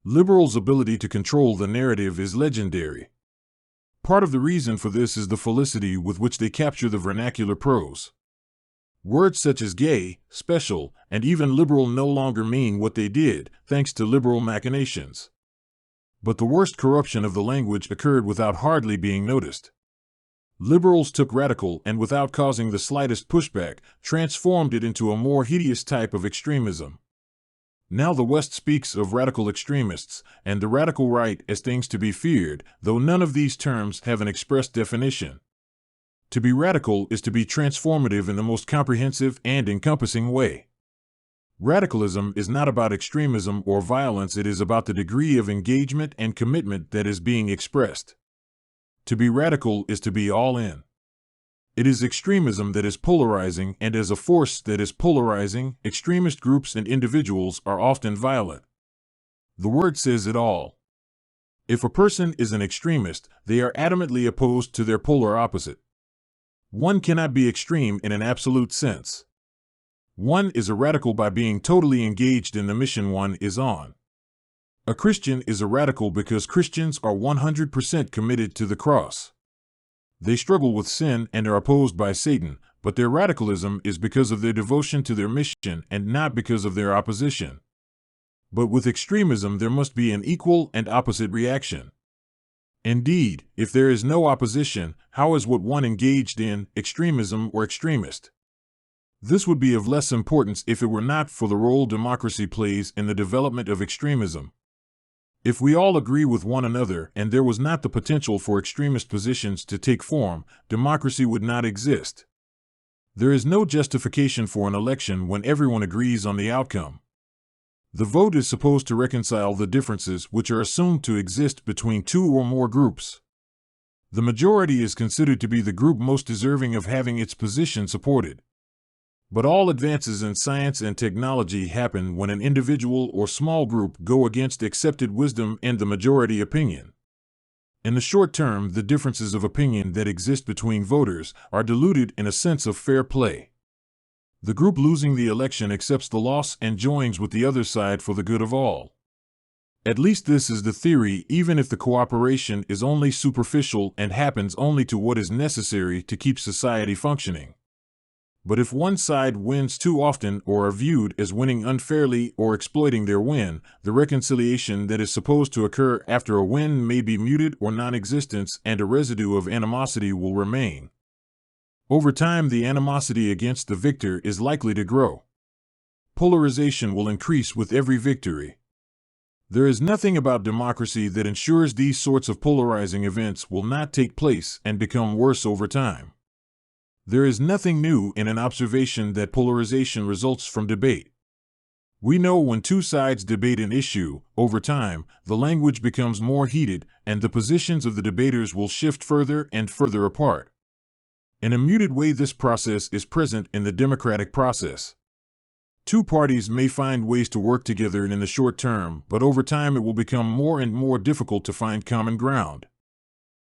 Liberals' ability to control the narrative is legendary. Part of the reason for this is the felicity with which they capture the vernacular prose. Words such as gay, special, and even liberal no longer mean what they did, thanks to liberal machinations. But the worst corruption of the language occurred without hardly being noticed. Liberals took radical and, without causing the slightest pushback, transformed it into a more hideous type of extremism. Now the West speaks of radical extremists and the radical right as things to be feared, though none of these terms have an express definition. To be radical is to be transformative in the most comprehensive and encompassing way. Radicalism is not about extremism or violence, it is about the degree of engagement and commitment that is being expressed. To be radical is to be all in. It is extremism that is polarizing, and as a force that is polarizing, extremist groups and individuals are often violent. The word says it all. If a person is an extremist, they are adamantly opposed to their polar opposite. One cannot be extreme in an absolute sense. One is a radical by being totally engaged in the mission one is on. A Christian is a radical because Christians are 100% committed to the cross. They struggle with sin and are opposed by Satan, but their radicalism is because of their devotion to their mission and not because of their opposition. But with extremism there must be an equal and opposite reaction. Indeed, if there is no opposition, how is what one engaged in extremism or extremist? This would be of less importance if it were not for the role democracy plays in the development of extremism. If we all agree with one another and there was not the potential for extremist positions to take form, democracy would not exist. There is no justification for an election when everyone agrees on the outcome. The vote is supposed to reconcile the differences which are assumed to exist between two or more groups. The majority is considered to be the group most deserving of having its position supported. But all advances in science and technology happen when an individual or small group go against accepted wisdom and the majority opinion. In the short term, the differences of opinion that exist between voters are diluted in a sense of fair play. The group losing the election accepts the loss and joins with the other side for the good of all. At least this is the theory, even if the cooperation is only superficial and happens only to what is necessary to keep society functioning. But if one side wins too often or are viewed as winning unfairly or exploiting their win, the reconciliation that is supposed to occur after a win may be muted or non-existent, and a residue of animosity will remain. Over time, the animosity against the victor is likely to grow. Polarization will increase with every victory. There is nothing about democracy that ensures these sorts of polarizing events will not take place and become worse over time. There is nothing new in an observation that polarization results from debate. We know when two sides debate an issue, over time, the language becomes more heated, and the positions of the debaters will shift further and further apart. In a muted way, this process is present in the democratic process. Two parties may find ways to work together in the short term, but over time it will become more and more difficult to find common ground.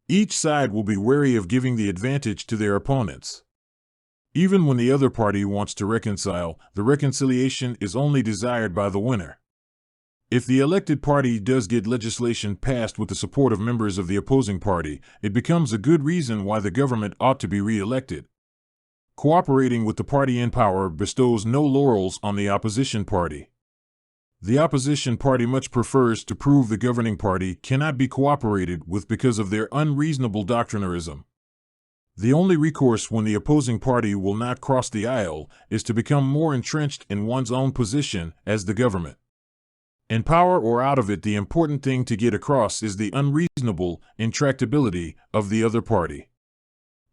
Each side will be wary of giving the advantage to their opponents. Even when the other party wants to reconcile, the reconciliation is only desired by the winner. If the elected party does get legislation passed with the support of members of the opposing party, it becomes a good reason why the government ought to be re-elected. Cooperating with the party in power bestows no laurels on the opposition party. The opposition party much prefers to prove the governing party cannot be cooperated with because of their unreasonable doctrinarism. The only recourse when the opposing party will not cross the aisle is to become more entrenched in one's own position as the government. In power or out of it, the important thing to get across is the unreasonable intractability of the other party.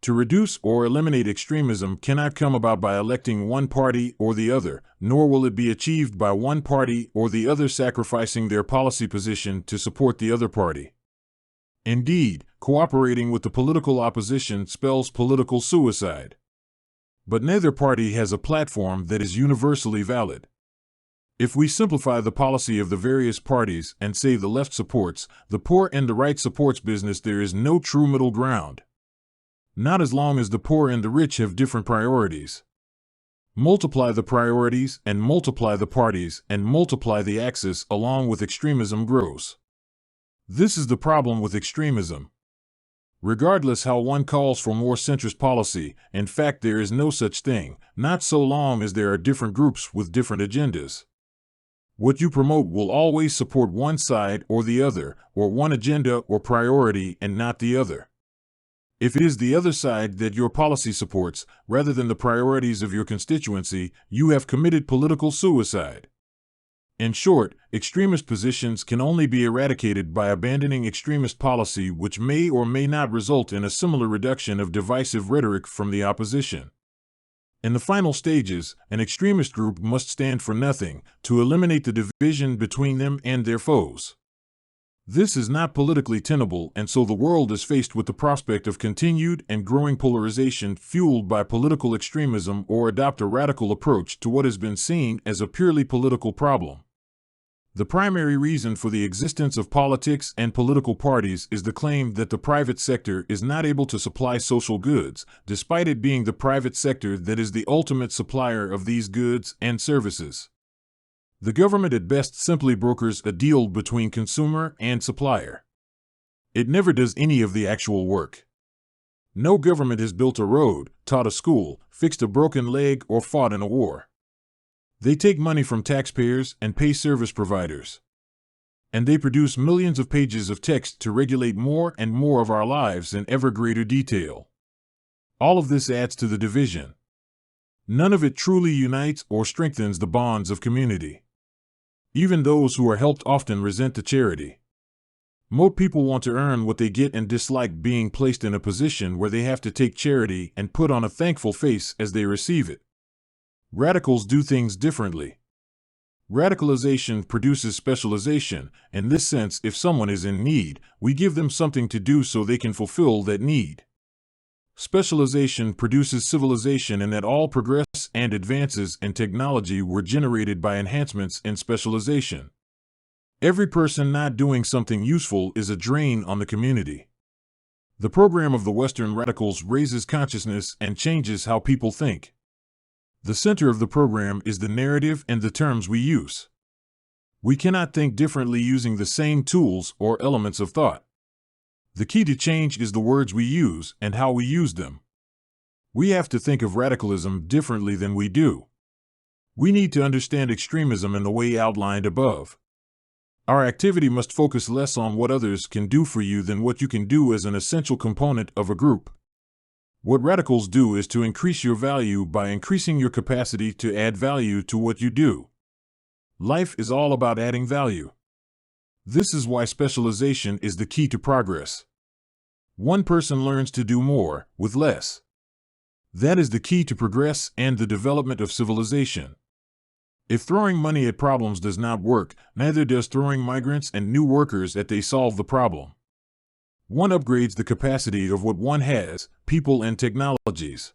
To reduce or eliminate extremism cannot come about by electing one party or the other, nor will it be achieved by one party or the other sacrificing their policy position to support the other party. Indeed, cooperating with the political opposition spells political suicide. But neither party has a platform that is universally valid. If we simplify the policy of the various parties and say the left supports, the poor and the right supports business, there is no true middle ground. Not as long as the poor and the rich have different priorities. Multiply the priorities and multiply the parties and multiply the axis along with extremism grows. This is the problem with extremism. Regardless how one calls for more centrist policy, in fact there is no such thing, not so long as there are different groups with different agendas. What you promote will always support one side or the other, or one agenda or priority and not the other. If it is the other side that your policy supports, rather than the priorities of your constituency, you have committed political suicide. In short, extremist positions can only be eradicated by abandoning extremist policy, which may or may not result in a similar reduction of divisive rhetoric from the opposition. In the final stages, an extremist group must stand for nothing to eliminate the division between them and their foes. This is not politically tenable, and so the world is faced with the prospect of continued and growing polarization fueled by political extremism, or adopt a radical approach to what has been seen as a purely political problem. The primary reason for the existence of politics and political parties is the claim that the private sector is not able to supply social goods, despite it being the private sector that is the ultimate supplier of these goods and services. The government at best simply brokers a deal between consumer and supplier. It never does any of the actual work. No government has built a road, taught a school, fixed a broken leg, or fought in a war. They take money from taxpayers and pay service providers. And they produce millions of pages of text to regulate more and more of our lives in ever greater detail. All of this adds to the division. None of it truly unites or strengthens the bonds of community. Even those who are helped often resent the charity. Most people want to earn what they get and dislike being placed in a position where they have to take charity and put on a thankful face as they receive it. Radicals do things differently. Radicalization produces specialization. In this sense, if someone is in need, we give them something to do so they can fulfill that need. Specialization produces civilization, in that all progress and advances in technology were generated by enhancements in specialization. Every person not doing something useful is a drain on the community. The program of the Western radicals raises consciousness and changes how people think. The center of the program is the narrative and the terms we use. We cannot think differently using the same tools or elements of thought. The key to change is the words we use and how we use them. We have to think of radicalism differently than we do. We need to understand extremism in the way outlined above. Our activity must focus less on what others can do for you than what you can do as an essential component of a group. What radicals do is to increase your value by increasing your capacity to add value to what you do. Life is all about adding value. This is why specialization is the key to progress. One person learns to do more with less. That is the key to progress and the development of civilization. If throwing money at problems does not work, neither does throwing migrants and new workers at they solve the problem. One upgrades the capacity of what one has, people and technologies.